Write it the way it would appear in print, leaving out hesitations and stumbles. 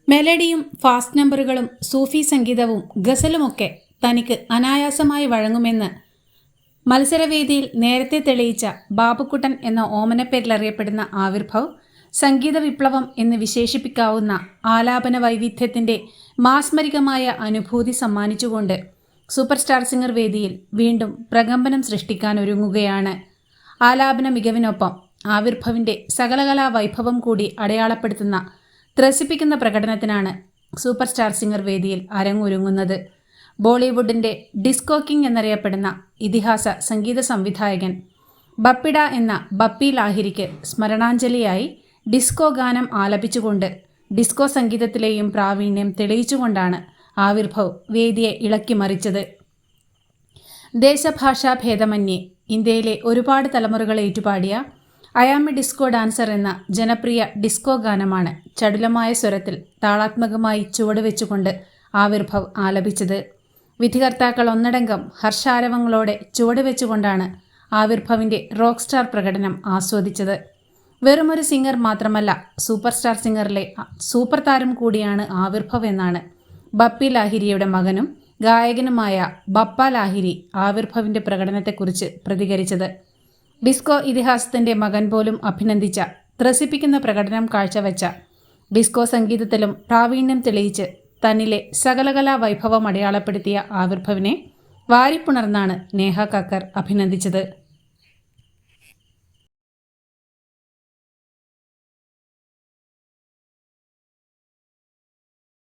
മെലഡിയും fast നമ്പറുകളും സൂഫി സംഗീതവും ഗസലുമൊക്കെ തനിക്ക് അനായാസമായി വഴങ്ങുമെന്ന് മത്സരവേദിയിൽ നേരത്തെ തെളിയിച്ച ബാബുക്കുട്ടൻ എന്ന ഓമനപ്പേരിലറിയപ്പെടുന്ന ആവിർഭവ് സംഗീത വിപ്ലവം എന്ന് വിശേഷിപ്പിക്കാവുന്ന ആലാപന വൈവിധ്യത്തിൻ്റെ മാസ്മരികമായ അനുഭൂതി സമ്മാനിച്ചുകൊണ്ട് സൂപ്പർ സ്റ്റാർ സിംഗർ വേദിയിൽ വീണ്ടും പ്രകമ്പനം സൃഷ്ടിക്കാനൊരുങ്ങുകയാണ്. ആലാപന മികവിനൊപ്പം ആവിർഭവിൻ്റെ സകലകലാ വൈഭവം കൂടി അടയാളപ്പെടുത്തുന്ന ത്രസിപ്പിക്കുന്ന പ്രകടനത്തിനാണ് സൂപ്പർ സ്റ്റാർ സിംഗർ വേദിയിൽ അരങ്ങൊരുങ്ങുന്നത്. ബോളിവുഡിൻ്റെ ഡിസ്കോ കിങ് എന്നറിയപ്പെടുന്ന ഇതിഹാസ സംഗീത സംവിധായകൻ ബപ്പിഡ എന്ന ബപ്പി ലാഹിരിക്ക് സ്മരണാഞ്ജലിയായി ഡിസ്കോ ഗാനം ആലപിച്ചുകൊണ്ട് ഡിസ്കോ സംഗീതത്തിലെയും പ്രാവീണ്യം തെളിയിച്ചുകൊണ്ടാണ് ആവിർഭവ് വേദിയെ ഇളക്കിമറിച്ചത്. ദേശഭാഷാ ഭേദമന്യേ ഇന്ത്യയിലെ ഒരുപാട് തലമുറകൾ ഏറ്റുപാടിയ I am a disco dancer എന്ന ജനപ്രിയ ഡിസ്കോ ഗാനമാണ് ചടുലമായ സ്വരത്തിൽ താളാത്മകമായി ചുവടുവെച്ചുകൊണ്ട് ആവിർഭവ് ആലപിച്ചത്. വിധികർത്താക്കൾ ഒന്നടങ്കം ഹർഷാരവങ്ങളോടെ ചുവടുവെച്ചുകൊണ്ടാണ് ആവിർഭവിൻ്റെ റോക്ക് സ്റ്റാർ പ്രകടനം ആസ്വദിച്ചത്. വെറുമൊരു സിംഗർ മാത്രമല്ല, സൂപ്പർ സ്റ്റാർ സിംഗറിലെ സൂപ്പർ താരം കൂടിയാണ് ആവിർഭവ് എന്നാണ് ബപ്പി ലാഹിരിയുടെ മകനും ഗായകനുമായ ബപ്പ ലാഹിരി ആവിർഭവിൻ്റെ പ്രകടനത്തെക്കുറിച്ച് പ്രതികരിച്ചത്. ഡിസ്കോ ഇതിഹാസത്തിൻ്റെ മകൻ പോലും അഭിനന്ദിച്ച ത്രസിപ്പിക്കുന്ന പ്രകടനം കാഴ്ചവെച്ച ഡിസ്കോ സംഗീതത്തിലും പ്രാവീണ്യം തെളിയിച്ച് തന്നിലെ സകലകലാ വൈഭവം അടയാളപ്പെടുത്തിയ ആവിർഭവിനെ വാരിപ്പുണർന്നാണ് നേഹ കക്കർ അഭിനന്ദിച്ചത്.